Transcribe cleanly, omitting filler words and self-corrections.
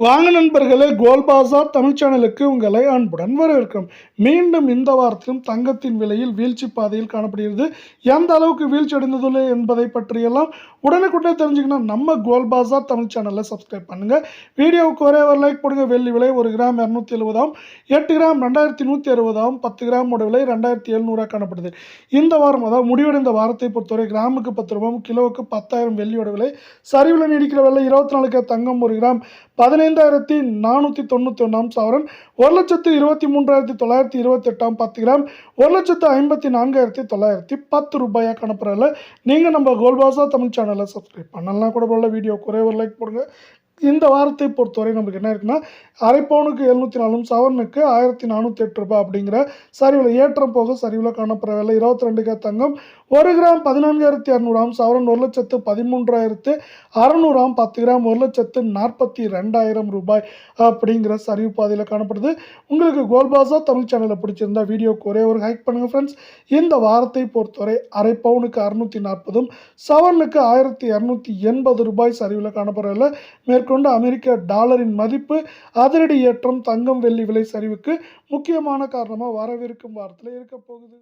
வாங்க நண்பர்களே, கோல்ட் பாசார் தமிழ் சேனலுக்கு உங்களை அன்புடன் வரவேற்கிறோம். மீண்டும் இந்த வாரத்திலும் தங்கத்தின் விலையில் வீழ்ச்சி பாதையில் காணப்படுகிறது. எந்த அளவுக்கு வீழ்ச்சி அடைந்துள்ளது என்பதை பற்றியெல்லாம் உடனுக்குடனே தெரிஞ்சுக்கணும். நம்ம கோல்ட் பாசார் தமிழ் சேனலை சப்ஸ்கிரைப் பண்ணுங்க. வீடியோவுக்கு ஒரே ஒரு லைக் போடுங்க. வெள்ளி விலை 1 கிராம் 270 ஆகும், 8 கிராம் 2160 ஆகும், 10 கிராம் விலை 2700 காணப்படுது. இந்த வாரம், அதாவது முடிவடைந்த வாரத்தை பொறுத்தவரை கிராமுக்கு 10 ரூபாயும், கிலோவுக்கு 10,000 வெள்ளியோட விலை சரிவில் நீடிக்கிற விலை. 24 கேரட் தங்கம் 1 கிராம் 15,491 சவரன் 1,23,928 10 கிராம் 1,54,910 ரூபாயாக காணப்படுறதில்ல. நீங்கள் நம்ம கோல்ட் பாசார் தமிழ் சேனலை சப்ஸ்கிரைப் பண்ணலாம் கூட போல. வீடியோ குறைய ஒரு லைக் போடுங்க. இந்த வாரத்தை பொறுத்தவரை நமக்கு என்ன இருக்குன்னா, அரை பவுனுக்கு 704 சவரனுக்கு 1,408 ரூபாய் அப்படிங்கிற சரிவில் ஏற்றம் போக சரிவில் காணப்படுற விலை. 22 கேரட் தங்கம் 1 கிராம் 14,200 சவரன் 1,13,600 10 கிராம் 1,42,000 ரூபாய் அப்படிங்கிற சரிவு பாதையில் காணப்படுது. உங்களுக்கு கோல்ட் பாசார் தமிழ் சேனலை பிடிச்சிருந்தா வீடியோக்கு ஒரே ஒரு ஹைக் பண்ணுங்கள் ஃப்ரெண்ட்ஸ். இந்த வாரத்தை பொறுத்தவரை அரை பவுனுக்கு 640 சவரனுக்கு 1,280 ரூபாய் சரிவில் காணப்படுறதில்ல. மேற்கொண்டு அமெரிக்க டாலரின் மதிப்பு அதிரடி ஏற்றம் தங்கம் வெள்ளி விலை சரிவுக்கு முக்கியமான காரணமாக வரவிருக்கும் வாரத்தில் இருக்க போகுது.